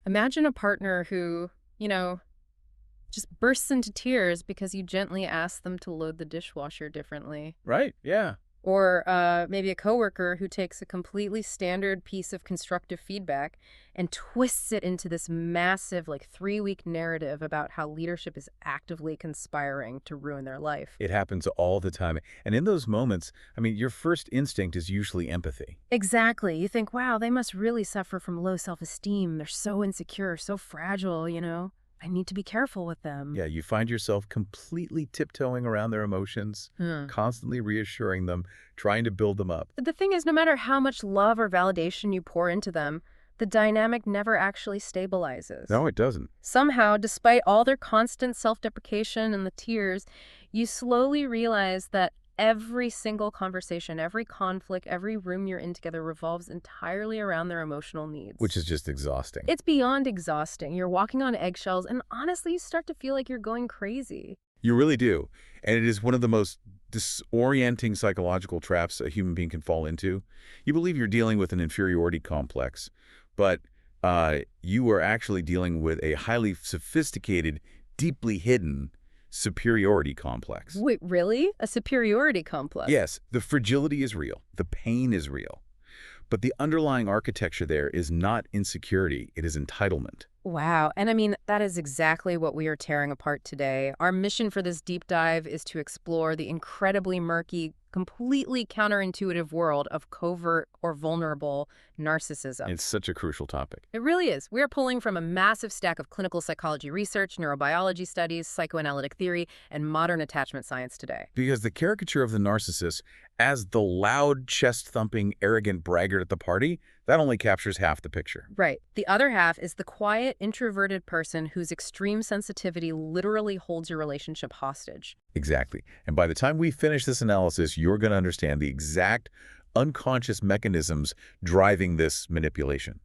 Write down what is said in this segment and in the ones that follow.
Imagine a partner who, just bursts into tears because you gently ask them to load the dishwasher differently. Right, yeah. Or maybe a coworker who takes a completely standard piece of constructive feedback and twists it into this massive, 3-week narrative about how leadership is actively conspiring to ruin their life. It happens all the time. And in those moments, I mean, your first instinct is usually empathy. Exactly. You think, wow, they must really suffer from low self-esteem. They're so insecure, so fragile. I need to be careful with them. Yeah, you find yourself completely tiptoeing around their emotions, Hmm. constantly reassuring them, trying to build them up. But the thing is, no matter how much love or validation you pour into them, the dynamic never actually stabilizes. No, it doesn't. Somehow, despite all their constant self-deprecation and the tears, you slowly realize that every single conversation, every conflict, every room you're in together revolves entirely around their emotional needs. Which is just exhausting. It's beyond exhausting. You're walking on eggshells, and honestly, you start to feel like you're going crazy. You really do. And it is one of the most disorienting psychological traps a human being can fall into. You believe you're dealing with an inferiority complex, but you are actually dealing with a highly sophisticated, deeply hidden superiority complex. Wait, really? A superiority complex? Yes, the fragility is real. The pain is real. But the underlying architecture there is not insecurity. It is entitlement. Wow. And I mean, that is exactly what we are tearing apart today. Our mission for this deep dive is to explore the incredibly murky, completely counterintuitive world of covert or vulnerable narcissism. It's such a crucial topic. It really is. We are pulling from a massive stack of clinical psychology research, neurobiology studies, psychoanalytic theory, and modern attachment science today. Because the caricature of the narcissist as the loud, chest-thumping, arrogant braggart at the party, that only captures half the picture. Right. The other half is the quiet, introverted person whose extreme sensitivity literally holds your relationship hostage. Exactly. And by the time we finish this analysis, you're going to understand the exact unconscious mechanisms driving this manipulation.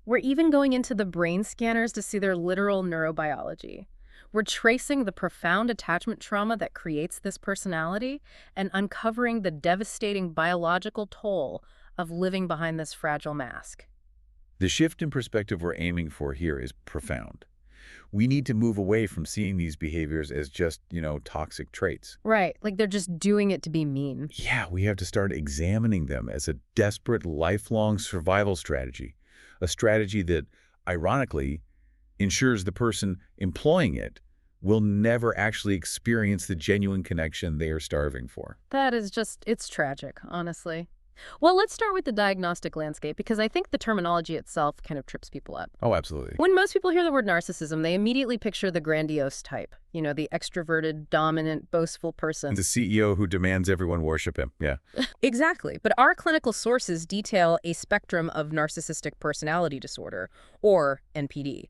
We're even going into the brain scanners to see their literal neurobiology. We're tracing the profound attachment trauma that creates this personality and uncovering the devastating biological toll of living behind this fragile mask. The shift in perspective we're aiming for here is profound. We need to move away from seeing these behaviors as just, toxic traits. Right, like they're just doing it to be mean. Yeah, we have to start examining them as a desperate, lifelong survival strategy. A strategy that, ironically, ensures the person employing it will never actually experience the genuine connection they are starving for. That is just, it's tragic, honestly. Well, let's start with the diagnostic landscape because I think the terminology itself kind of trips people up. Oh, absolutely. When most people hear the word narcissism, they immediately picture the grandiose type, the extroverted, dominant, boastful person. The CEO who demands everyone worship him. Yeah. Exactly. But our clinical sources detail a spectrum of narcissistic personality disorder, or NPD.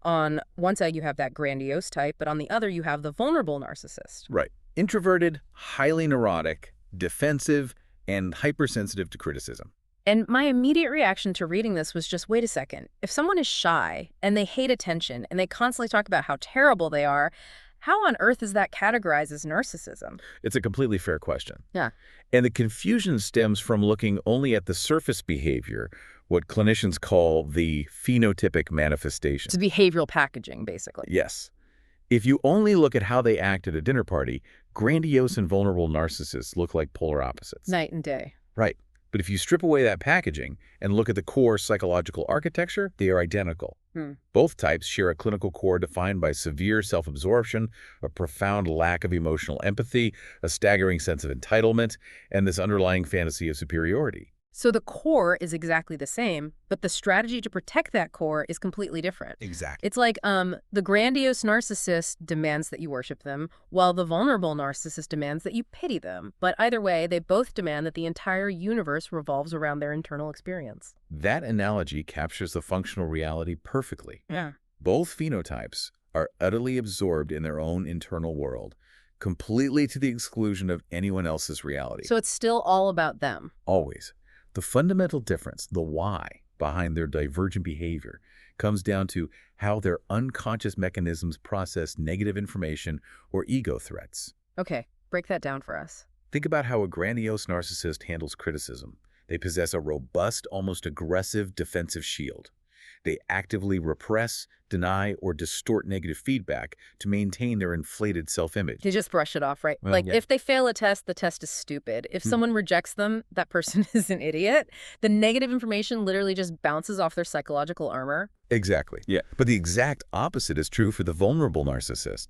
On one side, you have that grandiose type, but on the other, you have the vulnerable narcissist. Right. Introverted, highly neurotic, defensive, and hypersensitive to criticism. And my immediate reaction to reading this was just, wait a second. If someone is shy and they hate attention and they constantly talk about how terrible they are, how on earth is that categorized as narcissism? It's a completely fair question. Yeah. And the confusion stems from looking only at the surface behavior, what clinicians call the phenotypic manifestation. It's behavioral packaging, basically. Yes. If you only look at how they act at a dinner party, grandiose and vulnerable narcissists look like polar opposites. Night and day. Right. But if you strip away that packaging and look at the core psychological architecture, they are identical. Both types share a clinical core defined by severe self-absorption, a profound lack of emotional empathy, a staggering sense of entitlement, and this underlying fantasy of superiority. So the core is exactly the same, but the strategy to protect that core is completely different. Exactly. It's like the grandiose narcissist demands that you worship them, while the vulnerable narcissist demands that you pity them. But either way, they both demand that the entire universe revolves around their internal experience. That analogy captures the functional reality perfectly. Yeah. Both phenotypes are utterly absorbed in their own internal world, completely to the exclusion of anyone else's reality. So it's still all about them. Always. The fundamental difference, the why, behind their divergent behavior comes down to how their unconscious mechanisms process negative information or ego threats. Okay, break that down for us. Think about how a grandiose narcissist handles criticism. They possess a robust, almost aggressive defensive shield. They actively repress, deny, or distort negative feedback to maintain their inflated self-image. They just brush it off, right? Well, Like, yeah. if they fail a test, the test is stupid. If Hmm. someone rejects them, that person is an idiot. The negative information literally just bounces off their psychological armor. Exactly. Yeah. But the exact opposite is true for the vulnerable narcissist.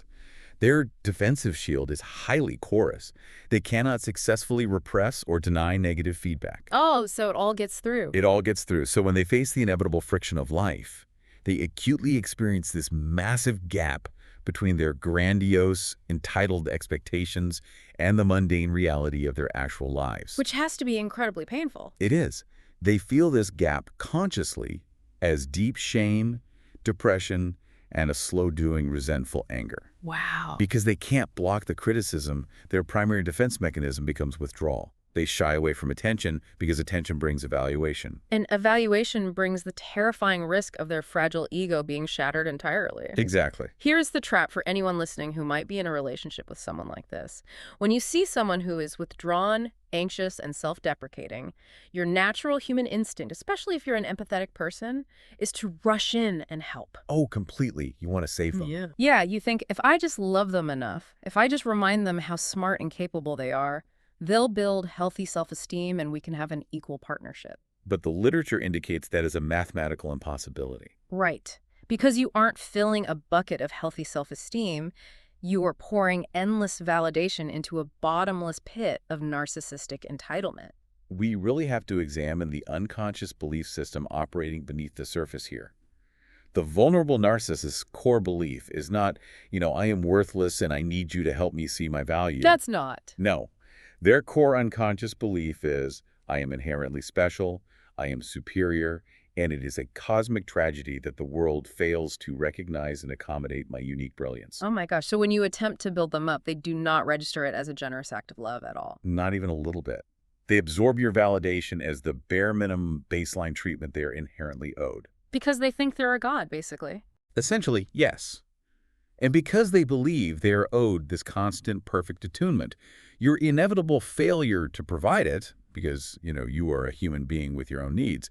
Their defensive shield is highly porous. They cannot successfully repress or deny negative feedback. Oh, so it all gets through. It all gets through. So when they face the inevitable friction of life, they acutely experience this massive gap between their grandiose, entitled expectations and the mundane reality of their actual lives. Which has to be incredibly painful. It is. They feel this gap consciously as deep shame, depression, and a slow-doing resentful anger. Wow. Because they can't block the criticism, their primary defense mechanism becomes withdrawal. They shy away from attention because attention brings evaluation. And evaluation brings the terrifying risk of their fragile ego being shattered entirely. Exactly. Here's the trap for anyone listening who might be in a relationship with someone like this. When you see someone who is withdrawn, anxious, and self-deprecating, your natural human instinct, especially if you're an empathetic person, is to rush in and help. Oh, completely. You want to save them. Yeah, you think, if I just love them enough, if I just remind them how smart and capable they are, they'll build healthy self-esteem and we can have an equal partnership. But the literature indicates that is a mathematical impossibility. Right. Because you aren't filling a bucket of healthy self-esteem, you are pouring endless validation into a bottomless pit of narcissistic entitlement. We really have to examine the unconscious belief system operating beneath the surface here. The vulnerable narcissist's core belief is not, I am worthless and I need you to help me see my value. That's not. No. Their core unconscious belief is, I am inherently special, I am superior, and it is a cosmic tragedy that the world fails to recognize and accommodate my unique brilliance. Oh my gosh. So when you attempt to build them up, they do not register it as a generous act of love at all. Not even a little bit. They absorb your validation as the bare minimum baseline treatment they are inherently owed. Because they think they're a god, basically. Essentially, yes. And because they believe they are owed this constant perfect attunement, your inevitable failure to provide it, because, you are a human being with your own needs,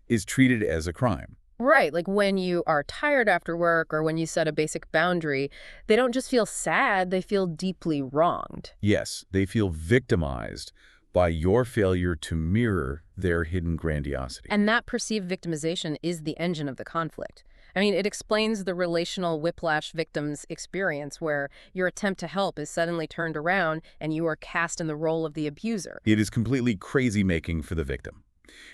is treated as a crime. Right, like when you are tired after work or when you set a basic boundary, they don't just feel sad, they feel deeply wronged. Yes, they feel victimized by your failure to mirror their hidden grandiosity. And that perceived victimization is the engine of the conflict. I mean, it explains the relational whiplash victim's experience where your attempt to help is suddenly turned around and you are cast in the role of the abuser. It is completely crazy-making for the victim.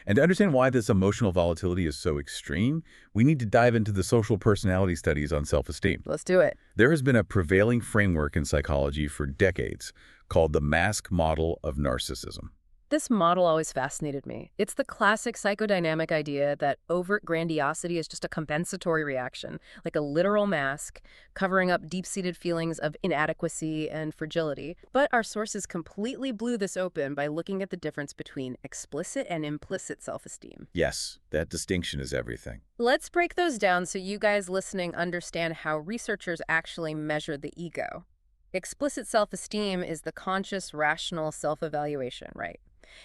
And to understand why this emotional volatility is so extreme, we need to dive into the social personality studies on self-esteem. Let's do it. There has been a prevailing framework in psychology for decades called the mask model of narcissism. This model always fascinated me. It's the classic psychodynamic idea that overt grandiosity is just a compensatory reaction, like a literal mask, covering up deep-seated feelings of inadequacy and fragility. But our sources completely blew this open by looking at the difference between explicit and implicit self-esteem. Yes, that distinction is everything. Let's break those down so you guys listening understand how researchers actually measure the ego. Explicit self-esteem is the conscious, rational self-evaluation, right?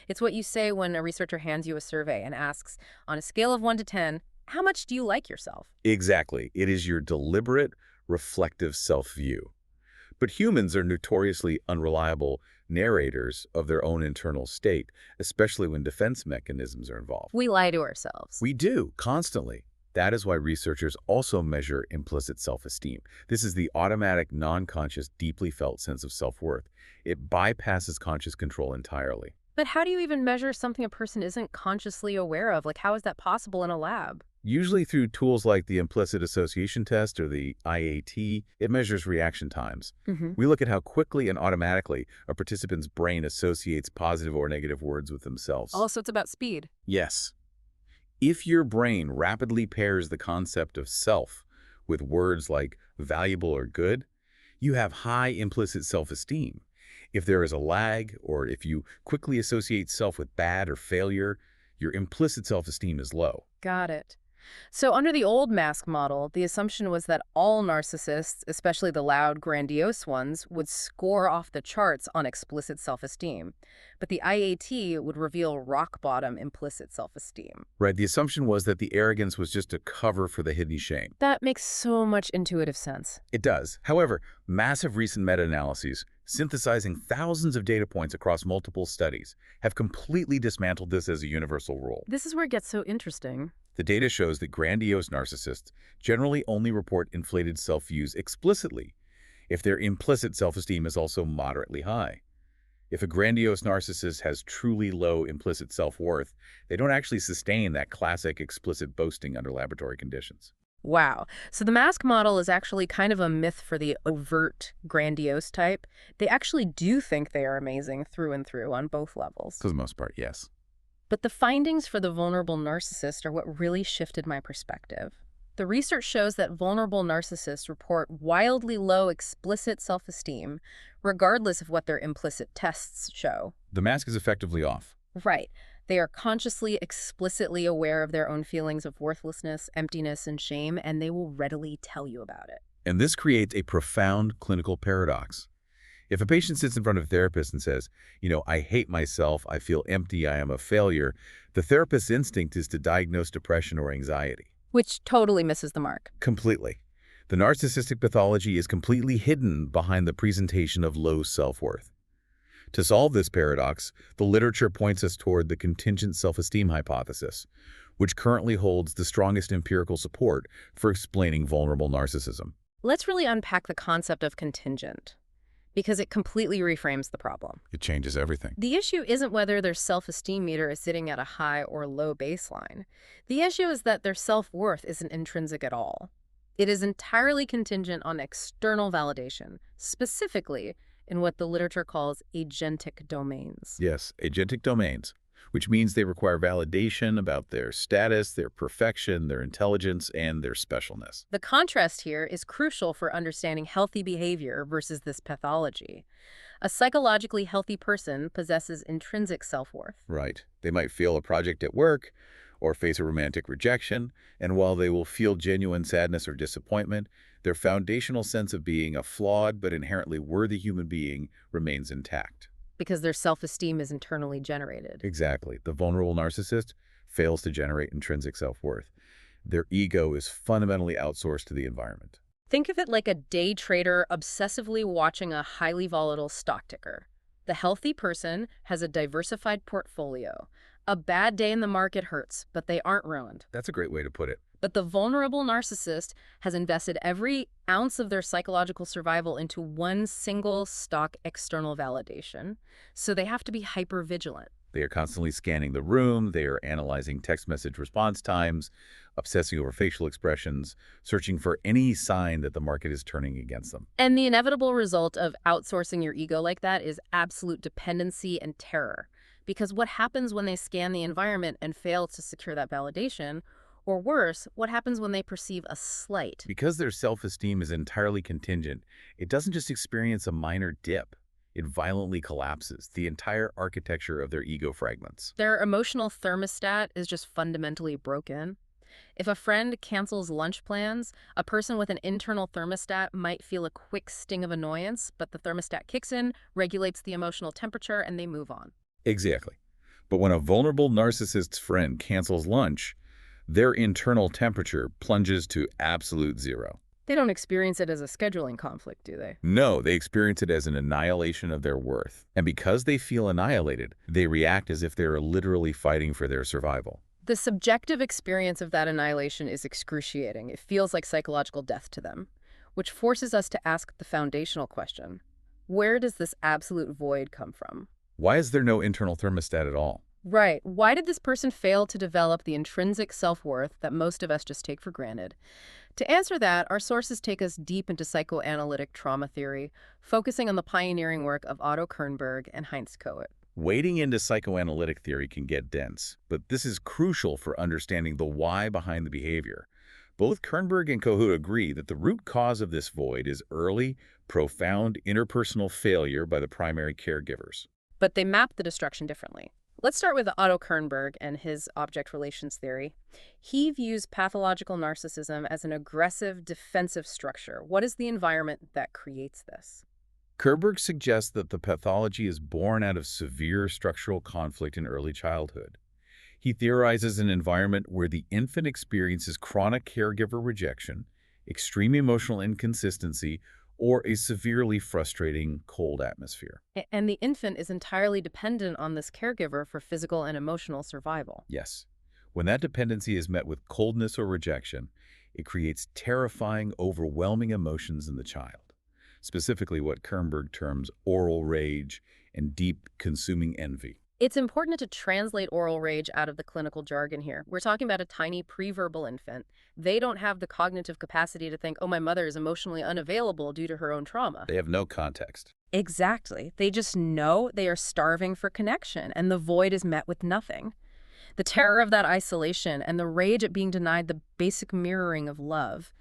It's what you say when a researcher hands you a survey and asks, on a scale of 1 to 10, how much do you like yourself? Exactly. It is your deliberate, reflective self-view. But humans are notoriously unreliable narrators of their own internal state, especially when defense mechanisms are involved. We lie to ourselves. We do, constantly. That is why researchers also measure implicit self-esteem. This is the automatic, non-conscious, deeply felt sense of self-worth. It bypasses conscious control entirely. But how do you even measure something a person isn't consciously aware of? Like, how is that possible in a lab? Usually through tools like the implicit association test or the IAT, it measures reaction times. We look at how quickly and automatically a participant's brain associates positive or negative words with themselves. Also, it's about speed. Yes. If your brain rapidly pairs the concept of self with words like valuable or good, you have high implicit self-esteem. If there is a lag, or if you quickly associate self with bad or failure, your implicit self-esteem is low. Got it. So under the old mask model, the assumption was that all narcissists, especially the loud, grandiose ones, would score off the charts on explicit self-esteem. But the IAT would reveal rock-bottom implicit self-esteem. Right, the assumption was that the arrogance was just a cover for the hidden shame. That makes so much intuitive sense. It does. However, massive recent meta-analyses, synthesizing thousands of data points across multiple studies, have completely dismantled this as a universal rule. This is where it gets so interesting. The data shows that grandiose narcissists generally only report inflated self-views explicitly if their implicit self-esteem is also moderately high. If a grandiose narcissist has truly low implicit self-worth, they don't actually sustain that classic explicit boasting under laboratory conditions. Wow. So the mask model is actually kind of a myth for the overt, grandiose type. They actually do think they are amazing through and through on both levels. For the most part, yes. But the findings for the vulnerable narcissist are what really shifted my perspective. The research shows that vulnerable narcissists report wildly low explicit self-esteem, regardless of what their implicit tests show. The mask is effectively off. Right. They are consciously, explicitly aware of their own feelings of worthlessness, emptiness, and shame, and they will readily tell you about it. And this creates a profound clinical paradox. If a patient sits in front of a therapist and says, I hate myself, I feel empty, I am a failure, the therapist's instinct is to diagnose depression or anxiety. Which totally misses the mark. Completely. The narcissistic pathology is completely hidden behind the presentation of low self-worth. To solve this paradox, the literature points us toward the contingent self-esteem hypothesis, which currently holds the strongest empirical support for explaining vulnerable narcissism. Let's really unpack the concept of contingent, because it completely reframes the problem. It changes everything. The issue isn't whether their self-esteem meter is sitting at a high or low baseline. The issue is that their self-worth isn't intrinsic at all. It is entirely contingent on external validation, specifically in what the literature calls agentic domains. Yes, agentic domains, which means they require validation about their status, their perfection, their intelligence, and their specialness. The contrast here is crucial for understanding healthy behavior versus this pathology. A psychologically healthy person possesses intrinsic self-worth. Right. They might fail a project at work or face a romantic rejection, and while they will feel genuine sadness or disappointment, their foundational sense of being a flawed but inherently worthy human being remains intact. Because their self-esteem is internally generated. Exactly. The vulnerable narcissist fails to generate intrinsic self-worth. Their ego is fundamentally outsourced to the environment. Think of it like a day trader obsessively watching a highly volatile stock ticker. The healthy person has a diversified portfolio. A bad day in the market hurts, but they aren't ruined. That's a great way to put it. But the vulnerable narcissist has invested every ounce of their psychological survival into one single stock external validation, so they have to be hyper-vigilant. They are constantly scanning the room, they are analyzing text message response times, obsessing over facial expressions, searching for any sign that the market is turning against them. And the inevitable result of outsourcing your ego like that is absolute dependency and terror. Because what happens when they scan the environment and fail to secure that validation? Or worse, what happens when they perceive a slight? Because their self-esteem is entirely contingent, it doesn't just experience a minor dip. It violently collapses. The entire architecture of their ego fragments. Their emotional thermostat is just fundamentally broken. If a friend cancels lunch plans, a person with an internal thermostat might feel a quick sting of annoyance, but the thermostat kicks in, regulates the emotional temperature, and they move on. Exactly. But when a vulnerable narcissist's friend cancels lunch, their internal temperature plunges to absolute zero. They don't experience it as a scheduling conflict, do they? No, they experience it as an annihilation of their worth. And because they feel annihilated, they react as if they are literally fighting for their survival. The subjective experience of that annihilation is excruciating. It feels like psychological death to them, which forces us to ask the foundational question: where does this absolute void come from? Why is there no internal thermostat at all? Right. Why did this person fail to develop the intrinsic self-worth that most of us just take for granted? To answer that, our sources take us deep into psychoanalytic trauma theory, focusing on the pioneering work of Otto Kernberg and Heinz Kohut. Wading into psychoanalytic theory can get dense, but this is crucial for understanding the why behind the behavior. Both Kernberg and Kohut agree that the root cause of this void is early, profound interpersonal failure by the primary caregivers. But they map the destruction differently. Let's start with Otto Kernberg and his object relations theory. He views pathological narcissism as an aggressive, defensive structure. What is the environment that creates this? Kerberg suggests that the pathology is born out of severe structural conflict in early childhood. He theorizes an environment where the infant experiences chronic caregiver rejection, extreme emotional inconsistency, or a severely frustrating cold atmosphere. And the infant is entirely dependent on this caregiver for physical and emotional survival. Yes. When that dependency is met with coldness or rejection, it creates terrifying, overwhelming emotions in the child, specifically what Kernberg terms oral rage and deep, consuming envy. It's important to translate oral rage out of the clinical jargon here. We're talking about a tiny preverbal infant. They don't have the cognitive capacity to think, oh, my mother is emotionally unavailable due to her own trauma. They have no context. Exactly. They just know they are starving for connection, and the void is met with nothing. The terror of that isolation and the rage at being denied the basic mirroring of love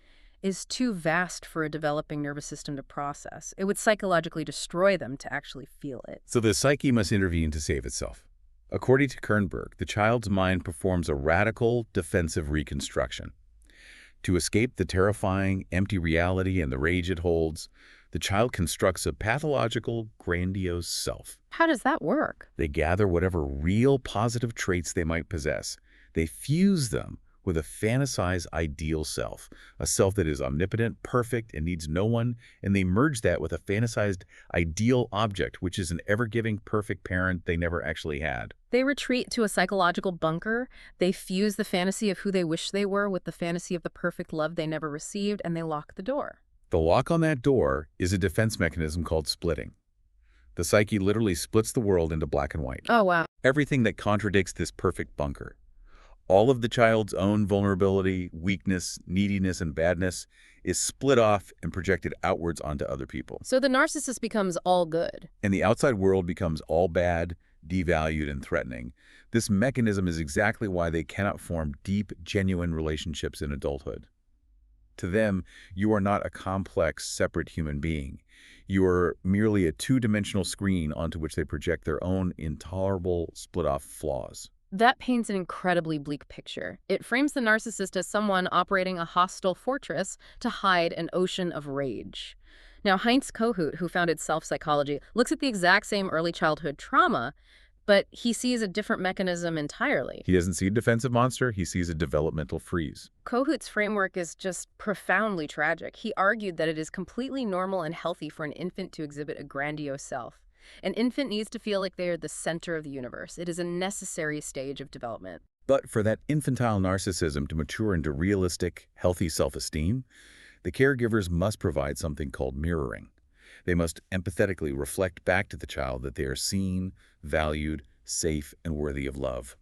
is too vast for a developing nervous system to process. It would psychologically destroy them to actually feel it. So the psyche must intervene to save itself. According to Kernberg, the child's mind performs a radical defensive reconstruction. To escape the terrifying, empty reality and the rage it holds, the child constructs a pathological, grandiose self. How does that work? They gather whatever real positive traits they might possess. They fuse them with a fantasized ideal self, a self that is omnipotent, perfect, and needs no one, and they merge that with a fantasized ideal object, which is an ever-giving, perfect parent they never actually had. They retreat to a psychological bunker. They fuse the fantasy of who they wish they were with the fantasy of the perfect love they never received, and they lock the door. The lock on that door is a defense mechanism called splitting. The psyche literally splits the world into black and white. Oh, wow. Everything that contradicts this perfect bunker. All of the child's own vulnerability, weakness, neediness, and badness is split off and projected outwards onto other people. So the narcissist becomes all good. And the outside world becomes all bad, devalued, and threatening. This mechanism is exactly why they cannot form deep, genuine relationships in adulthood. To them, you are not a complex, separate human being. You are merely a two-dimensional screen onto which they project their own intolerable, split-off flaws. That paints an incredibly bleak picture. It frames the narcissist as someone operating a hostile fortress to hide an ocean of rage. Now, Heinz Kohut, who founded self-psychology, looks at the exact same early childhood trauma, but he sees a different mechanism entirely. He doesn't see a defensive monster, he sees a developmental freeze. Kohut's framework is just profoundly tragic. He argued that it is completely normal and healthy for an infant to exhibit a grandiose self. An infant needs to feel like they are the center of the universe. It is a necessary stage of development. But for that infantile narcissism to mature into realistic, healthy self-esteem, the caregivers must provide something called mirroring. They must empathetically reflect back to the child that they are seen, valued, safe, and worthy of love.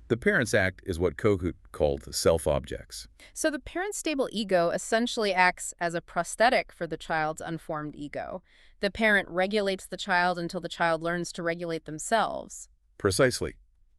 The Parents Act is what Kohut called self-objects. So the parent's stable ego essentially acts as a prosthetic for the child's unformed ego. The parent regulates the child until the child learns to regulate themselves. Precisely.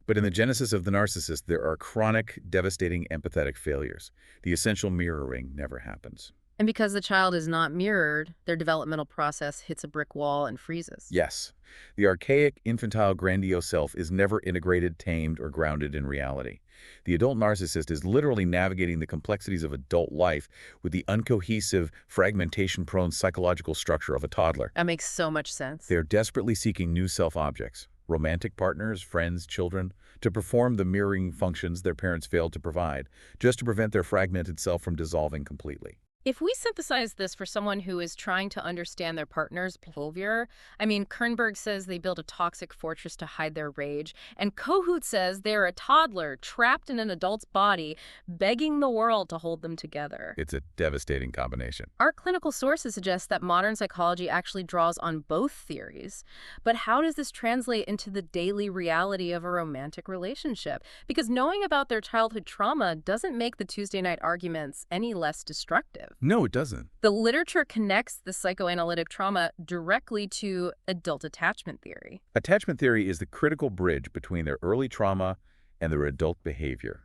But in the genesis of the narcissist, there are chronic, devastating empathetic failures. The essential mirroring never happens. And because the child is not mirrored, their developmental process hits a brick wall and freezes. Yes, the archaic, infantile, grandiose self is never integrated, tamed, or grounded in reality. The adult narcissist is literally navigating the complexities of adult life with the uncohesive, fragmentation-prone psychological structure of a toddler. That makes so much sense. They are desperately seeking new self-objects, romantic partners, friends, children, to perform the mirroring functions their parents failed to provide, just to prevent their fragmented self from dissolving completely. If we synthesize this for someone who is trying to understand their partner's behavior, Kernberg says they build a toxic fortress to hide their rage, and Kohut says they're a toddler trapped in an adult's body, begging the world to hold them together. It's a devastating combination. Our clinical sources suggest that modern psychology actually draws on both theories. But how does this translate into the daily reality of a romantic relationship? Because knowing about their childhood trauma doesn't make the Tuesday night arguments any less destructive. No, it doesn't. The literature connects the psychoanalytic trauma directly to adult attachment theory. Attachment theory is the critical bridge between their early trauma and their adult behavior.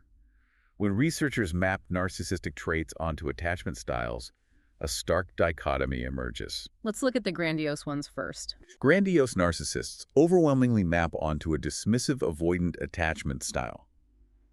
When researchers mapped narcissistic traits onto attachment styles, a stark dichotomy emerges. Let's look at the grandiose ones first. Grandiose narcissists overwhelmingly map onto a dismissive avoidant attachment style.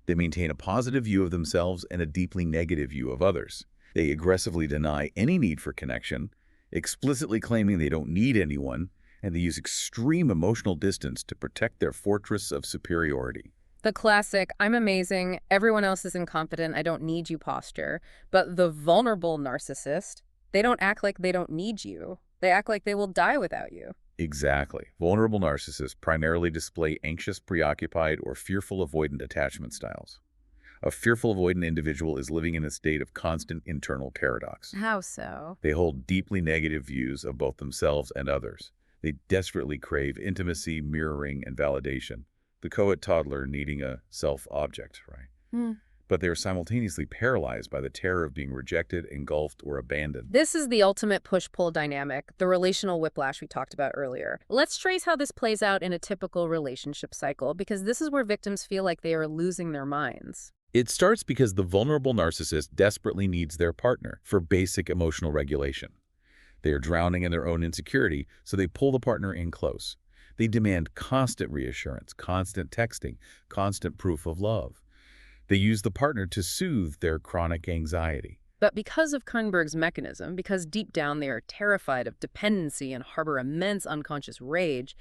They maintain a positive view of themselves and a deeply negative view of others. They aggressively deny any need for connection, explicitly claiming they don't need anyone, and they use extreme emotional distance to protect their fortress of superiority. The classic, I'm amazing, everyone else is incompetent, I don't need you posture. But the vulnerable narcissist, they don't act like they don't need you. They act like they will die without you. Exactly. Vulnerable narcissists primarily display anxious, preoccupied, or fearful avoidant attachment styles. A fearful avoidant individual is living in a state of constant internal paradox. How so? They hold deeply negative views of both themselves and others. They desperately crave intimacy, mirroring, and validation. The co-ed toddler needing a self-object, right? But they are simultaneously paralyzed by the terror of being rejected, engulfed, or abandoned. This is the ultimate push-pull dynamic, the relational whiplash we talked about earlier. Let's trace how this plays out in a typical relationship cycle, because this is where victims feel like they are losing their minds. It starts because the vulnerable narcissist desperately needs their partner for basic emotional regulation. They are drowning in their own insecurity, so they pull the partner in close. They demand constant reassurance, constant texting, constant proof of love. They use the partner to soothe their chronic anxiety. But because of Kernberg's mechanism, because deep down they are terrified of dependency and harbor immense unconscious rage,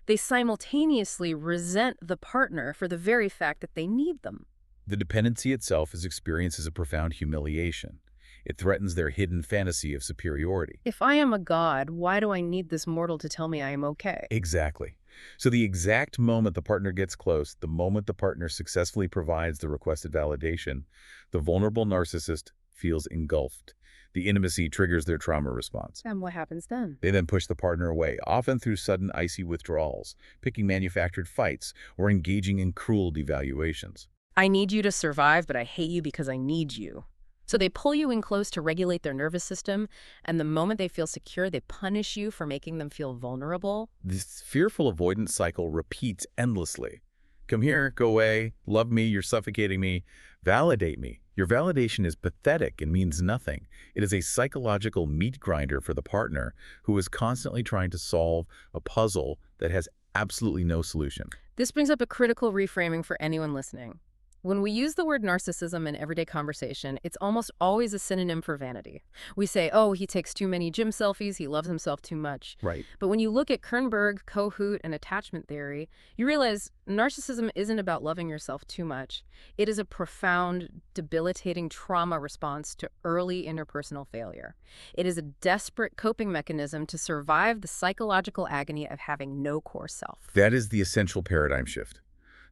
they simultaneously resent the partner for the very fact that they need them. The dependency itself is experienced as a profound humiliation. It threatens their hidden fantasy of superiority. If I am a god, why do I need this mortal to tell me I am okay? Exactly. So the exact moment the partner gets close, the moment the partner successfully provides the requested validation, the vulnerable narcissist feels engulfed. The intimacy triggers their trauma response. And what happens then? They then push the partner away, often through sudden icy withdrawals, picking manufactured fights, or engaging in cruel devaluations. I need you to survive, but I hate you because I need you. So they pull you in close to regulate their nervous system, and the moment they feel secure, they punish you for making them feel vulnerable. This fearful avoidance cycle repeats endlessly. Come here, go away, love me, you're suffocating me, validate me. Your validation is pathetic and means nothing. It is a psychological meat grinder for the partner who is constantly trying to solve a puzzle that has absolutely no solution. This brings up a critical reframing for anyone listening. When we use the word narcissism in everyday conversation, it's almost always a synonym for vanity. We say, oh, he takes too many gym selfies, he loves himself too much. Right. But when you look at Kernberg, Kohut, and attachment theory, you realize narcissism isn't about loving yourself too much. It is a profound, debilitating trauma response to early interpersonal failure. It is a desperate coping mechanism to survive the psychological agony of having no core self. That is the essential paradigm shift.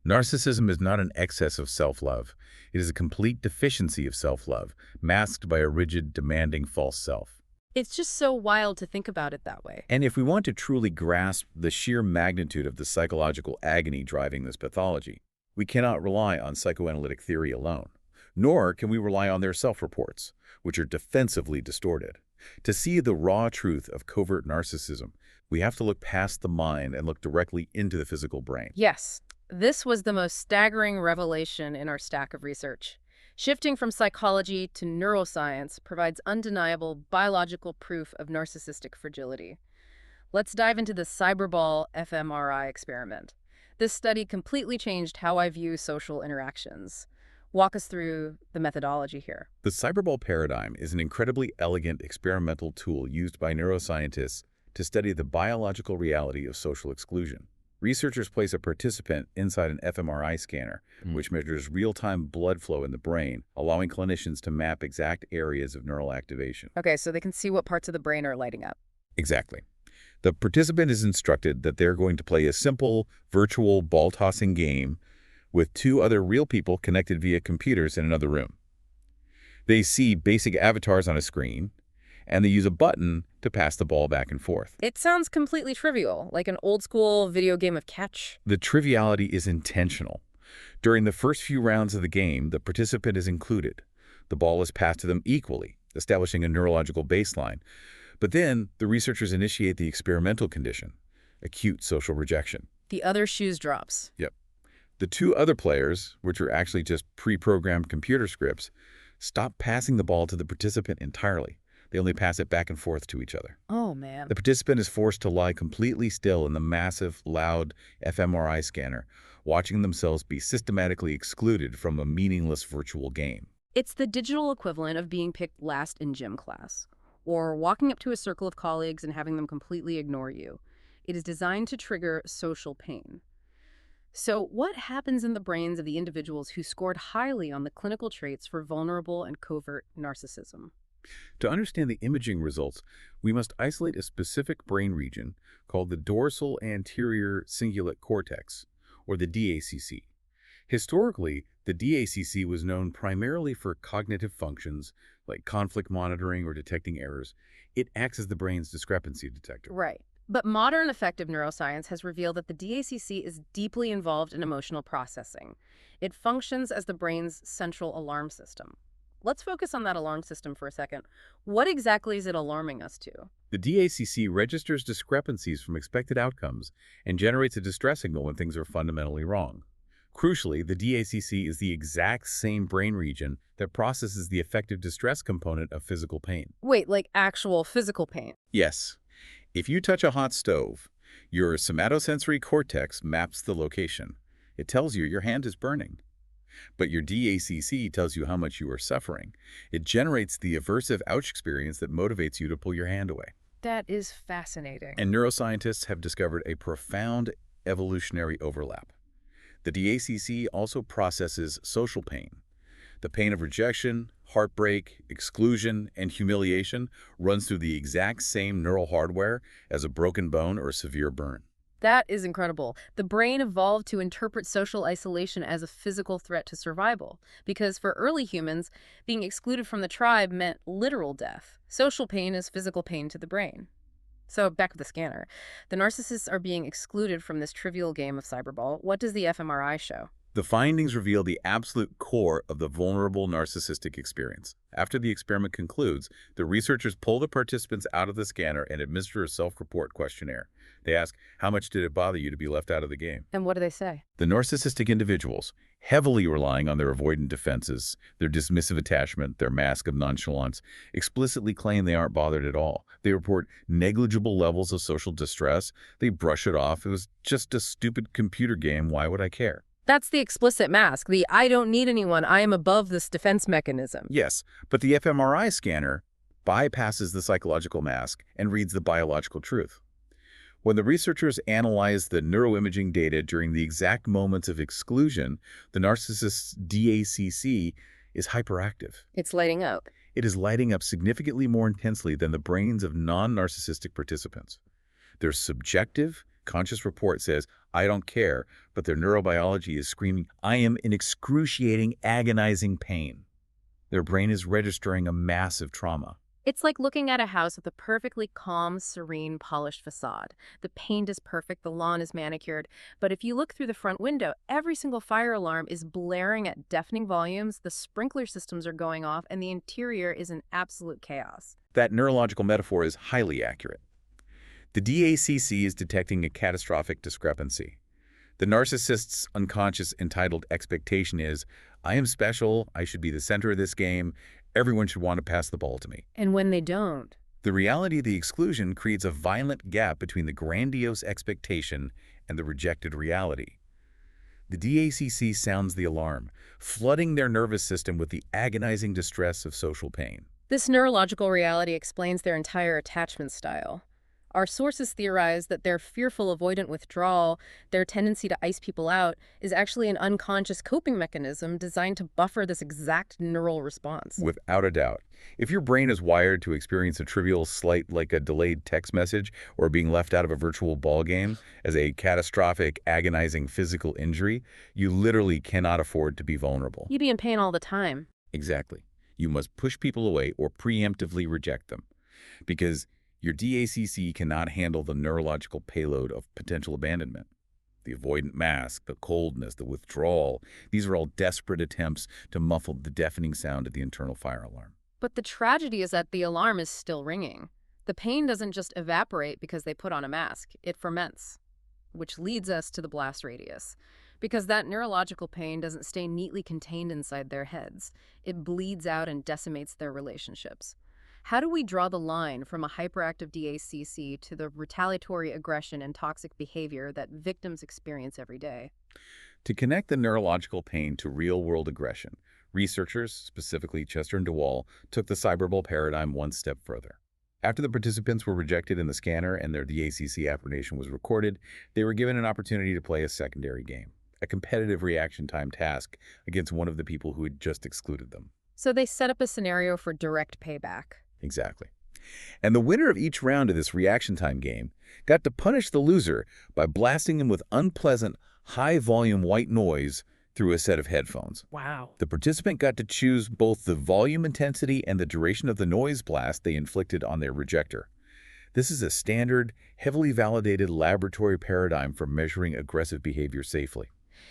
Narcissism is not an excess of self-love. It is a complete deficiency of self-love, masked by a rigid, demanding false self. It's just so wild to think about it that way. And if we want to truly grasp the sheer magnitude of the psychological agony driving this pathology, we cannot rely on psychoanalytic theory alone. Nor can we rely on their self-reports, which are defensively distorted. To see the raw truth of covert narcissism, we have to look past the mind and look directly into the physical brain. Yes. This was the most staggering revelation in our stack of research. Shifting from psychology to neuroscience provides undeniable biological proof of narcissistic fragility. Let's dive into the Cyberball fMRI experiment. This study completely changed how I view social interactions. Walk us through the methodology here. The Cyberball paradigm is an incredibly elegant experimental tool used by neuroscientists to study the biological reality of social exclusion. Researchers place a participant inside an fMRI scanner, which measures real-time blood flow in the brain, allowing clinicians to map exact areas of neural activation. Okay, so they can see what parts of the brain are lighting up. Exactly. The participant is instructed that they're going to play a simple, virtual ball-tossing game with two other real people connected via computers in another room. They see basic avatars on a screen, and they use a button to pass the ball back and forth. It sounds completely trivial, like an old-school video game of catch. The triviality is intentional. During the first few rounds of the game, the participant is included. The ball is passed to them equally, establishing a neurological baseline. But then, the researchers initiate the experimental condition, acute social rejection. The other shoes drops. Yep. The two other players, which are actually just pre-programmed computer scripts, stop passing the ball to the participant entirely. They only pass it back and forth to each other. Oh, man. The participant is forced to lie completely still in the massive, loud fMRI scanner, watching themselves be systematically excluded from a meaningless virtual game. It's the digital equivalent of being picked last in gym class, or walking up to a circle of colleagues and having them completely ignore you. It is designed to trigger social pain. So what happens in the brains of the individuals who scored highly on the clinical traits for vulnerable and covert narcissism? To understand the imaging results, we must isolate a specific brain region called the dorsal anterior cingulate cortex, or the DACC. Historically, the DACC was known primarily for cognitive functions like conflict monitoring or detecting errors. It acts as the brain's discrepancy detector. Right. But modern effective neuroscience has revealed that the DACC is deeply involved in emotional processing. It functions as the brain's central alarm system. Let's focus on that alarm system for a second. What exactly is it alarming us to? The DACC registers discrepancies from expected outcomes and generates a distress signal when things are fundamentally wrong. Crucially, the DACC is the exact same brain region that processes the affective distress component of physical pain. Wait, like actual physical pain? Yes. If you touch a hot stove, your somatosensory cortex maps the location. It tells you your hand is burning. But your DACC tells you how much you are suffering. It generates the aversive ouch experience that motivates you to pull your hand away. That is fascinating. And neuroscientists have discovered a profound evolutionary overlap. The DACC also processes social pain. The pain of rejection, heartbreak, exclusion, and humiliation runs through the exact same neural hardware as a broken bone or a severe burn. That is incredible. The brain evolved to interpret social isolation as a physical threat to survival, because for early humans, being excluded from the tribe meant literal death. Social pain is physical pain to the brain. So back to the scanner. The narcissists are being excluded from this trivial game of cyberball. What does the fMRI show? The findings reveal the absolute core of the vulnerable narcissistic experience. After the experiment concludes, the researchers pull the participants out of the scanner and administer a self-report questionnaire. They ask, how much did it bother you to be left out of the game? And what do they say? The narcissistic individuals, heavily relying on their avoidant defenses, their dismissive attachment, their mask of nonchalance, explicitly claim they aren't bothered at all. They report negligible levels of social distress. They brush it off. It was just a stupid computer game. Why would I care? That's the explicit mask, the I don't need anyone, I am above this defense mechanism. Yes, but the fMRI scanner bypasses the psychological mask and reads the biological truth. When the researchers analyzed the neuroimaging data during the exact moments of exclusion, the narcissist's DACC is hyperactive. It's lighting up. It is lighting up significantly more intensely than the brains of non-narcissistic participants. Their subjective, conscious report says, I don't care, but their neurobiology is screaming, I am in excruciating, agonizing pain. Their brain is registering a massive trauma. It's like looking at a house with a perfectly calm, serene, polished facade. The paint is perfect, the lawn is manicured, but if you look through the front window, every single fire alarm is blaring at deafening volumes, the sprinkler systems are going off, and the interior is in absolute chaos. That neurological metaphor is highly accurate. The DACC is detecting a catastrophic discrepancy. The narcissist's unconscious entitled expectation is, I am special, I should be the center of this game, everyone should want to pass the ball to me. And when they don't? The reality of the exclusion creates a violent gap between the grandiose expectation and the rejected reality. The DACC sounds the alarm, flooding their nervous system with the agonizing distress of social pain. This neurological reality explains their entire attachment style. Our sources theorize that their fearful avoidant withdrawal, their tendency to ice people out, is actually an unconscious coping mechanism designed to buffer this exact neural response. Without a doubt. If your brain is wired to experience a trivial slight like a delayed text message or being left out of a virtual ball game as a catastrophic, agonizing physical injury, you literally cannot afford to be vulnerable. You'd be in pain all the time. Exactly. You must push people away or preemptively reject them. Because your DACC cannot handle the neurological payload of potential abandonment. The avoidant mask, the coldness, the withdrawal, these are all desperate attempts to muffle the deafening sound of the internal fire alarm. But the tragedy is that the alarm is still ringing. The pain doesn't just evaporate because they put on a mask, it ferments, which leads us to the blast radius. Because that neurological pain doesn't stay neatly contained inside their heads. It bleeds out and decimates their relationships. How do we draw the line from a hyperactive DACC to the retaliatory aggression and toxic behavior that victims experience every day? To connect the neurological pain to real-world aggression, researchers, specifically Chester and DeWall, took the cyberball paradigm one step further. After the participants were rejected in the scanner and their DACC affirmation was recorded, they were given an opportunity to play a secondary game, a competitive reaction time task against one of the people who had just excluded them. So they set up a scenario for direct payback. Exactly. And the winner of each round of this reaction time game got to punish the loser by blasting him with unpleasant, high-volume white noise through a set of headphones. Wow. The participant got to choose both the volume intensity and the duration of the noise blast they inflicted on their rejector. This is a standard, heavily validated laboratory paradigm for measuring aggressive behavior safely.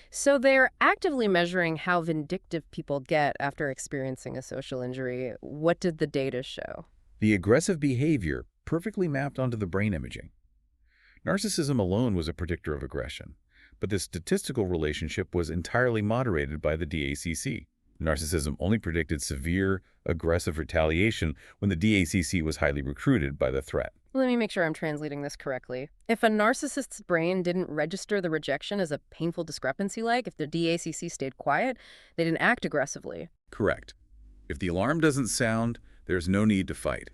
So they're actively measuring how vindictive people get after experiencing a social injury. What did the data show? The aggressive behavior perfectly mapped onto the brain imaging. Narcissism alone was a predictor of aggression, but the statistical relationship was entirely moderated by the DACC. Narcissism only predicted severe, aggressive retaliation when the DACC was highly recruited by the threat. Let me make sure I'm translating this correctly. If a narcissist's brain didn't register the rejection as a painful discrepancy, like if the DACC stayed quiet, they didn't act aggressively. Correct. If the alarm doesn't sound, there's no need to fight.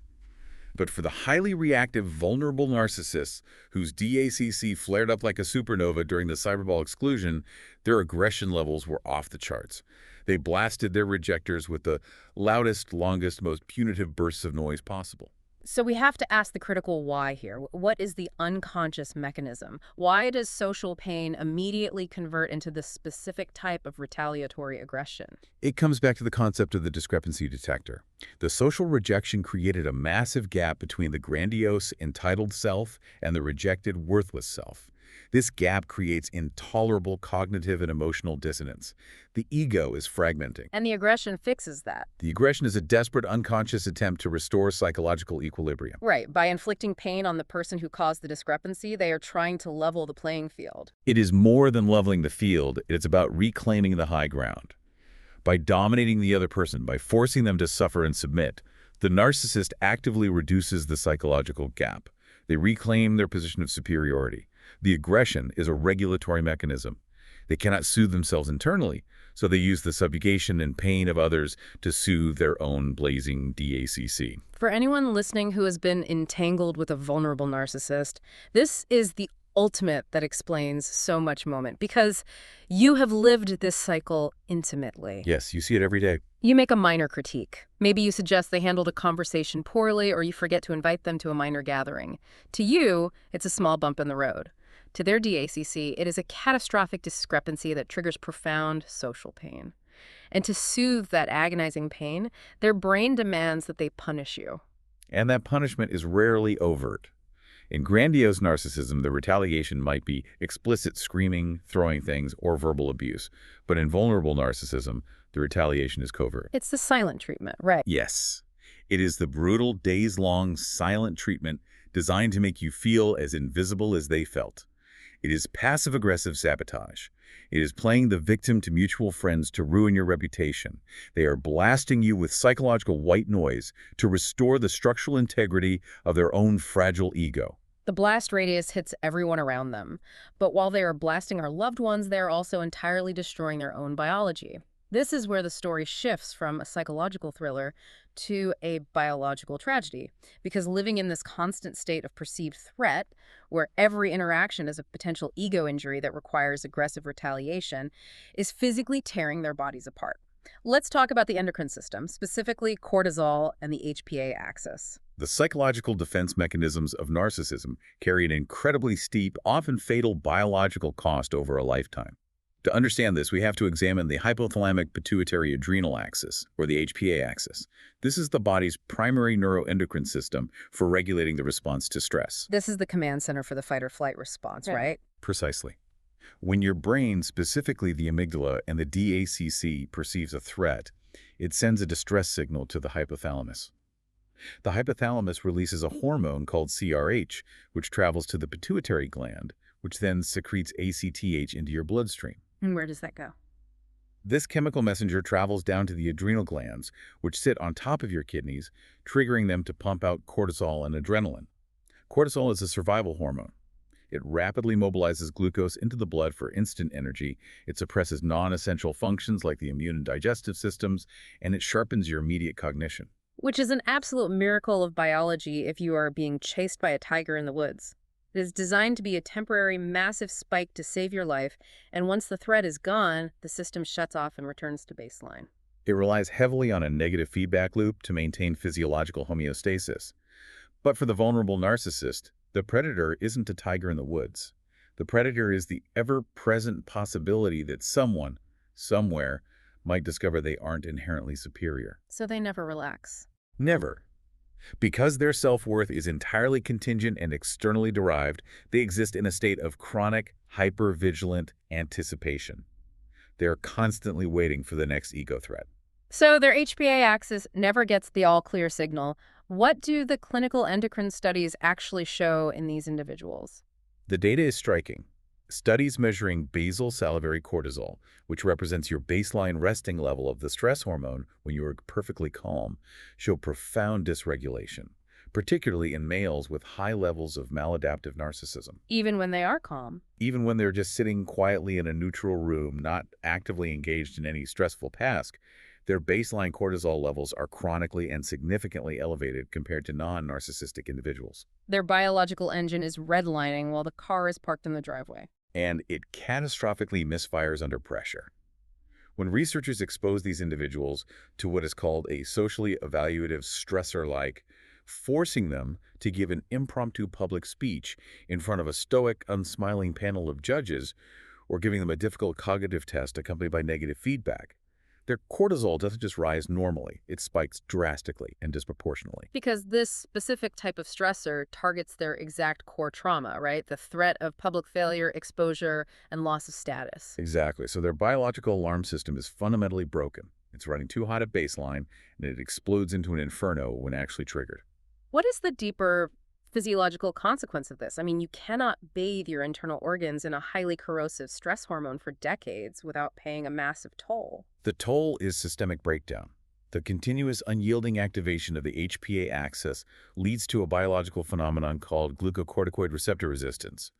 But for the highly reactive, vulnerable narcissists whose DACC flared up like a supernova during the cyberball exclusion, their aggression levels were off the charts. They blasted their rejectors with the loudest, longest, most punitive bursts of noise possible. So we have to ask the critical why here. What is the unconscious mechanism? Why does social pain immediately convert into this specific type of retaliatory aggression? It comes back to the concept of the discrepancy detector. The social rejection created a massive gap between the grandiose, entitled self and the rejected, worthless self. This gap creates intolerable cognitive and emotional dissonance. The ego is fragmenting. And the aggression fixes that. The aggression is a desperate, unconscious attempt to restore psychological equilibrium. Right. By inflicting pain on the person who caused the discrepancy, they are trying to level the playing field. It is more than leveling the field. It's about reclaiming the high ground. By dominating the other person, by forcing them to suffer and submit, the narcissist actively reduces the psychological gap. They reclaim their position of superiority. The aggression is a regulatory mechanism. They cannot soothe themselves internally, so they use the subjugation and pain of others to soothe their own blazing DACC. For anyone listening who has been entangled with a vulnerable narcissist, this is the ultimate that explains so much moment, because you have lived this cycle intimately. Yes, you see it every day. You make a minor critique. Maybe you suggest they handled a conversation poorly, or you forget to invite them to a minor gathering. To you, it's a small bump in the road. To their DACC, it is a catastrophic discrepancy that triggers profound social pain. And to soothe that agonizing pain, their brain demands that they punish you. And that punishment is rarely overt. In grandiose narcissism, the retaliation might be explicit screaming, throwing things, or verbal abuse. But in vulnerable narcissism, the retaliation is covert. It's the silent treatment, right? Yes. It is the brutal, days-long, silent treatment designed to make you feel as invisible as they felt. It is passive-aggressive sabotage. It is playing the victim to mutual friends to ruin your reputation. They are blasting you with psychological white noise to restore the structural integrity of their own fragile ego. The blast radius hits everyone around them. But while they are blasting our loved ones, they are also entirely destroying their own biology. This is where the story shifts from a psychological thriller to a biological tragedy, because living in this constant state of perceived threat, where every interaction is a potential ego injury that requires aggressive retaliation, is physically tearing their bodies apart. Let's talk about the endocrine system, specifically cortisol and the HPA axis. The psychological defense mechanisms of narcissism carry an incredibly steep, often fatal biological cost over a lifetime. To understand this, we have to examine the hypothalamic pituitary adrenal axis, or the HPA axis. This is the body's primary neuroendocrine system for regulating the response to stress. This is the command center for the fight or flight response, right? Precisely. When your brain, specifically the amygdala and the DACC, perceives a threat, it sends a distress signal to the hypothalamus. The hypothalamus releases a hormone called CRH, which travels to the pituitary gland, which then secretes ACTH into your bloodstream. And where does that go? This chemical messenger travels down to the adrenal glands, which sit on top of your kidneys, triggering them to pump out cortisol and adrenaline. Cortisol is a survival hormone. It rapidly mobilizes glucose into the blood for instant energy, it suppresses non-essential functions like the immune and digestive systems, and it sharpens your immediate cognition. Which is an absolute miracle of biology if you are being chased by a tiger in the woods. It is designed to be a temporary, massive spike to save your life, and once the threat is gone, the system shuts off and returns to baseline. It relies heavily on a negative feedback loop to maintain physiological homeostasis. But for the vulnerable narcissist, the predator isn't a tiger in the woods. The predator is the ever-present possibility that someone, somewhere, might discover they aren't inherently superior. So they never relax. Never. Because their self-worth is entirely contingent and externally derived, they exist in a state of chronic, hyper-vigilant anticipation. They are constantly waiting for the next ego threat. So their HPA axis never gets the all-clear signal. What do the clinical endocrine studies actually show in these individuals? The data is striking. Studies measuring basal salivary cortisol, which represents your baseline resting level of the stress hormone when you are perfectly calm, show profound dysregulation, particularly in males with high levels of maladaptive narcissism. Even when they are calm. Even when they're just sitting quietly in a neutral room, not actively engaged in any stressful task, their baseline cortisol levels are chronically and significantly elevated compared to non-narcissistic individuals. Their biological engine is redlining while the car is parked in the driveway. And it catastrophically misfires under pressure. When researchers expose these individuals to what is called a socially evaluative stressor like forcing them to give an impromptu public speech in front of a stoic, unsmiling panel of judges, or giving them a difficult cognitive test accompanied by negative feedback, their cortisol doesn't just rise normally, it spikes drastically and disproportionately. Because this specific type of stressor targets their exact core trauma, right? The threat of public failure, exposure, and loss of status. Exactly. So their biological alarm system is fundamentally broken. It's running too hot at baseline, and it explodes into an inferno when actually triggered. What is the deeper physiological consequence of this? I mean, you cannot bathe your internal organs in a highly corrosive stress hormone for decades without paying a massive toll. The toll is systemic breakdown. The continuous unyielding activation of the HPA axis leads to a biological phenomenon called glucocorticoid receptor resistance.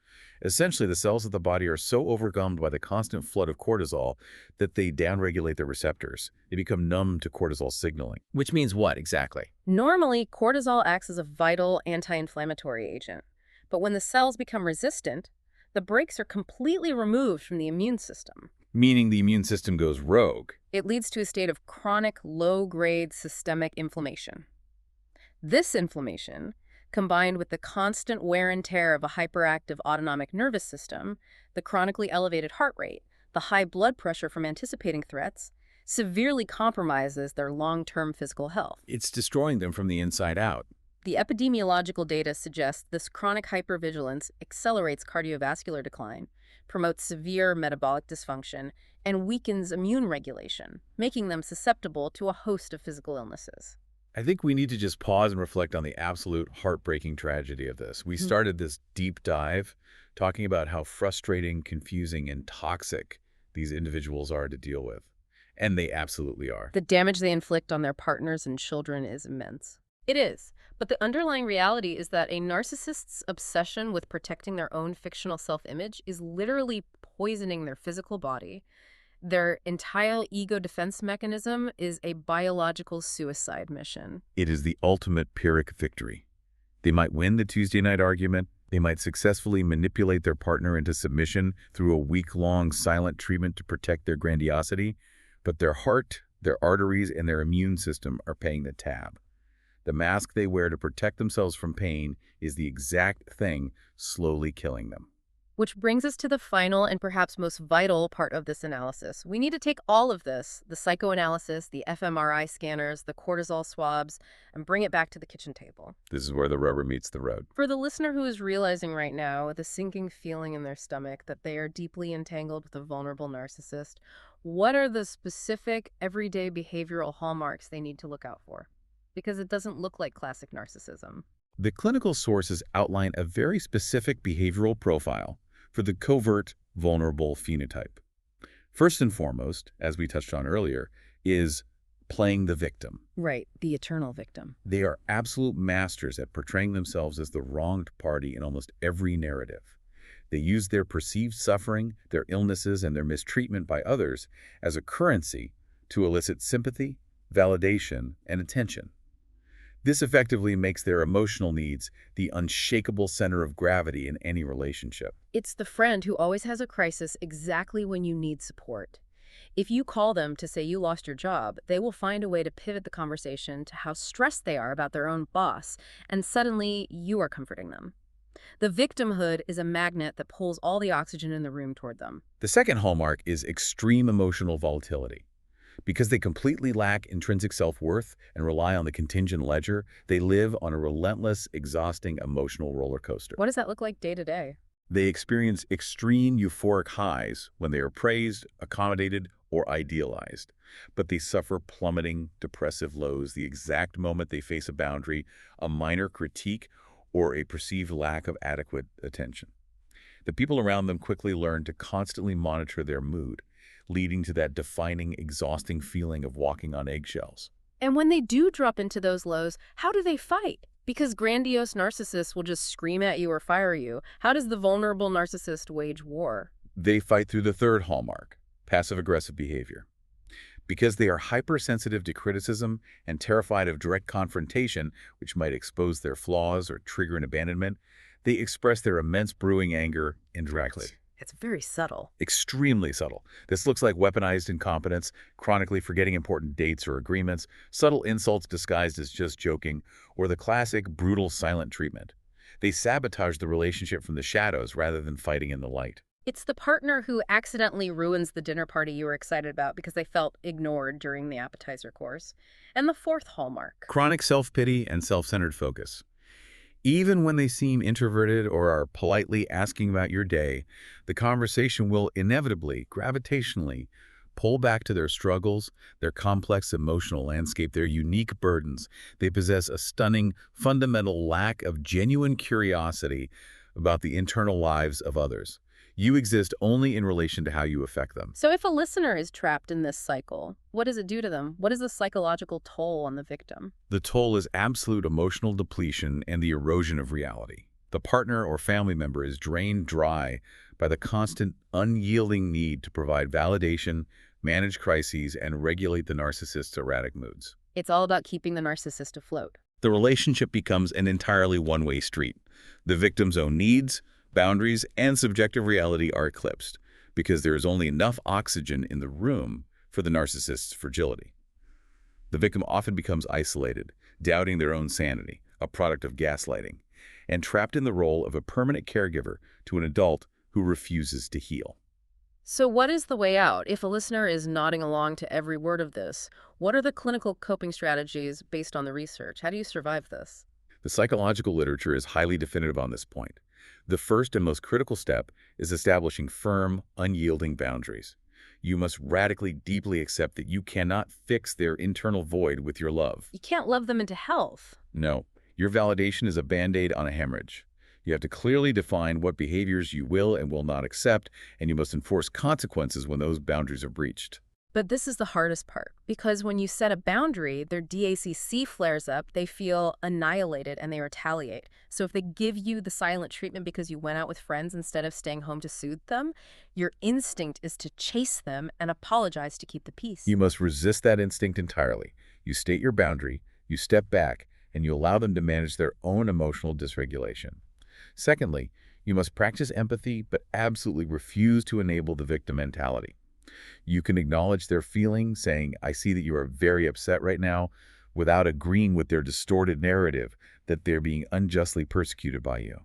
Essentially, the cells of the body are so overwhelmed by the constant flood of cortisol that they downregulate their receptors. They become numb to cortisol signaling. Which means what exactly? Normally, cortisol acts as a vital anti-inflammatory agent. But when the cells become resistant, the brakes are completely removed from the immune system. Meaning the immune system goes rogue. It leads to a state of chronic, low-grade systemic inflammation. This inflammation, combined with the constant wear and tear of a hyperactive autonomic nervous system, the chronically elevated heart rate, the high blood pressure from anticipating threats, severely compromises their long-term physical health. It's destroying them from the inside out. The epidemiological data suggests this chronic hypervigilance accelerates cardiovascular decline, promotes severe metabolic dysfunction, and weakens immune regulation, making them susceptible to a host of physical illnesses. I think we need to just pause and reflect on the absolute heartbreaking tragedy of this. We started this deep dive talking about how frustrating, confusing, and toxic these individuals are to deal with. And they absolutely are. The damage they inflict on their partners and children is immense. It is. But the underlying reality is that a narcissist's obsession with protecting their own fictional self-image is literally poisoning their physical body. Their entire ego defense mechanism is a biological suicide mission. It is the ultimate Pyrrhic victory. They might win the Tuesday night argument. They might successfully manipulate their partner into submission through a week-long silent treatment to protect their grandiosity. But their heart, their arteries, and their immune system are paying the tab. The mask they wear to protect themselves from pain is the exact thing slowly killing them. Which brings us to the final and perhaps most vital part of this analysis. We need to take all of this, the psychoanalysis, the fMRI scanners, the cortisol swabs, and bring it back to the kitchen table. This is where the rubber meets the road. For the listener who is realizing right now, with a sinking feeling in their stomach, that they are deeply entangled with a vulnerable narcissist, what are the specific, everyday behavioral hallmarks they need to look out for? Because it doesn't look like classic narcissism. The clinical sources outline a very specific behavioral profile for the covert, vulnerable phenotype. First and foremost, as we touched on earlier, is playing the victim. Right, the eternal victim. They are absolute masters at portraying themselves as the wronged party in almost every narrative. They use their perceived suffering, their illnesses, and their mistreatment by others as a currency to elicit sympathy, validation, and attention. This effectively makes their emotional needs the unshakable center of gravity in any relationship. It's the friend who always has a crisis exactly when you need support. If you call them to say you lost your job, they will find a way to pivot the conversation to how stressed they are about their own boss, and suddenly you are comforting them. The victimhood is a magnet that pulls all the oxygen in the room toward them. The second hallmark is extreme emotional volatility. Because they completely lack intrinsic self-worth and rely on the contingent ledger, they live on a relentless, exhausting emotional roller coaster. What does that look like day to day? They experience extreme euphoric highs when they are praised, accommodated, or idealized. But they suffer plummeting, depressive lows the exact moment they face a boundary, a minor critique, or a perceived lack of adequate attention. The people around them quickly learn to constantly monitor their mood, leading to that defining, exhausting feeling of walking on eggshells. And when they do drop into those lows, how do they fight? Because grandiose narcissists will just scream at you or fire you. How does the vulnerable narcissist wage war? They fight through the third hallmark, passive-aggressive behavior. Because they are hypersensitive to criticism and terrified of direct confrontation, which might expose their flaws or trigger an abandonment, they express their immense brewing anger indirectly. It's very subtle. Extremely subtle. This looks like weaponized incompetence, chronically forgetting important dates or agreements, subtle insults disguised as just joking, or the classic brutal silent treatment. They sabotage the relationship from the shadows rather than fighting in the light. It's the partner who accidentally ruins the dinner party you were excited about because they felt ignored during the appetizer course. And the fourth hallmark. Chronic self-pity and self-centered focus. Even when they seem introverted or are politely asking about your day, the conversation will inevitably, gravitationally, pull back to their struggles, their complex emotional landscape, their unique burdens. They possess a stunning, fundamental lack of genuine curiosity about the internal lives of others. You exist only in relation to how you affect them. So if a listener is trapped in this cycle, what does it do to them? What is the psychological toll on the victim? The toll is absolute emotional depletion and the erosion of reality. The partner or family member is drained dry by the constant, unyielding need to provide validation, manage crises, and regulate the narcissist's erratic moods. It's all about keeping the narcissist afloat. The relationship becomes an entirely one-way street. The victim's own needs, boundaries, and subjective reality are eclipsed because there is only enough oxygen in the room for the narcissist's fragility. The victim often becomes isolated, doubting their own sanity, a product of gaslighting, and trapped in the role of a permanent caregiver to an adult who refuses to heal. So what is the way out? If a listener is nodding along to every word of this, what are the clinical coping strategies based on the research? How do you survive this? The psychological literature is highly definitive on this point. The first and most critical step is establishing firm, unyielding boundaries. You must radically, deeply accept that you cannot fix their internal void with your love. You can't love them into health. No, your validation is a band-aid on a hemorrhage. You have to clearly define what behaviors you will and will not accept, and you must enforce consequences when those boundaries are breached. But this is the hardest part, because when you set a boundary, their DACC flares up, they feel annihilated, and they retaliate. So if they give you the silent treatment because you went out with friends instead of staying home to soothe them, your instinct is to chase them and apologize to keep the peace. You must resist that instinct entirely. You state your boundary, you step back, and you allow them to manage their own emotional dysregulation. Secondly, you must practice empathy, but absolutely refuse to enable the victim mentality. You can acknowledge their feelings, saying, "I see that you are very upset right now," without agreeing with their distorted narrative that they're being unjustly persecuted by you.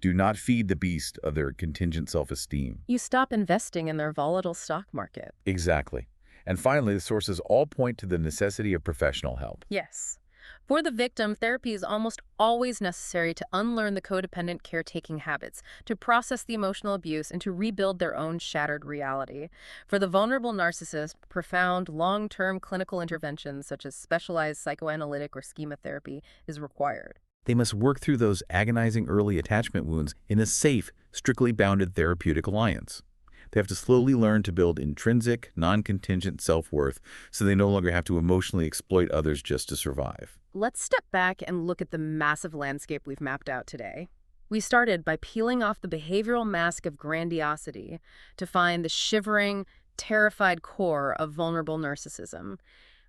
Do not feed the beast of their contingent self-esteem. You stop investing in their volatile stock market. Exactly. And finally, the sources all point to the necessity of professional help. Yes. For the victim, therapy is almost always necessary to unlearn the codependent caretaking habits, to process the emotional abuse, and to rebuild their own shattered reality. For the vulnerable narcissist, profound, long-term clinical interventions such as specialized psychoanalytic or schema therapy is required. They must work through those agonizing early attachment wounds in a safe, strictly bounded therapeutic alliance. They have to slowly learn to build intrinsic, non-contingent self-worth so they no longer have to emotionally exploit others just to survive. Let's step back and look at the massive landscape we've mapped out today. We started by peeling off the behavioral mask of grandiosity to find the shivering, terrified core of vulnerable narcissism.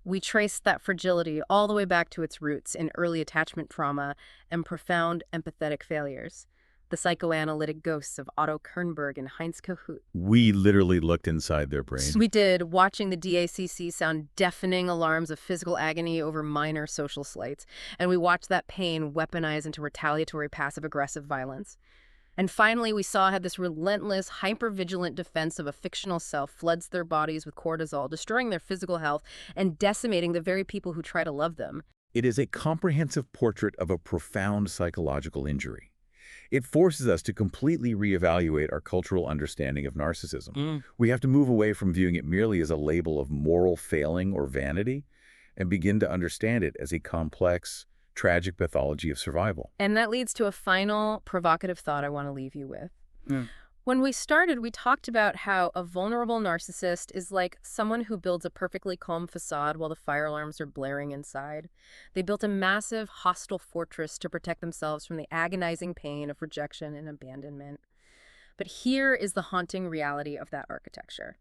We traced that fragility all the way back to its roots in early attachment trauma and profound empathetic failures, the psychoanalytic ghosts of Otto Kernberg and Heinz Kohut. We literally looked inside their brain. We did, watching the DACC sound deafening alarms of physical agony over minor social slights, and we watched that pain weaponize into retaliatory passive-aggressive violence. And finally, we saw how this relentless, hyper-vigilant defense of a fictional self floods their bodies with cortisol, destroying their physical health and decimating the very people who try to love them. It is a comprehensive portrait of a profound psychological injury. It forces us to completely reevaluate our cultural understanding of narcissism. We have to move away from viewing it merely as a label of moral failing or vanity and begin to understand it as a complex, tragic pathology of survival. And that leads to a final provocative thought I want to leave you with. When we started, we talked about how a vulnerable narcissist is like someone who builds a perfectly calm facade while the fire alarms are blaring inside. They built a massive, hostile fortress to protect themselves from the agonizing pain of rejection and abandonment. But here is the haunting reality of that architecture.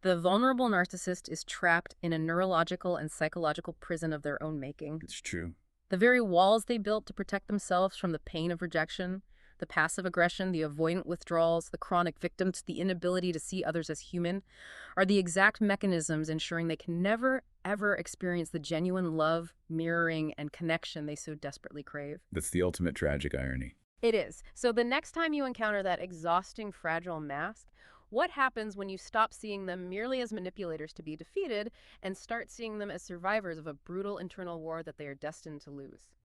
The vulnerable narcissist is trapped in a neurological and psychological prison of their own making. It's true. The very walls they built to protect themselves from the pain of rejection, the passive aggression, the avoidant withdrawals, the chronic victims, the inability to see others as human, are the exact mechanisms ensuring they can never, ever experience the genuine love, mirroring, and connection they so desperately crave. That's the ultimate tragic irony. It is. So the next time you encounter that exhausting, fragile mask, what happens when you stop seeing them merely as manipulators to be defeated and start seeing them as survivors of a brutal internal war that they are destined to lose?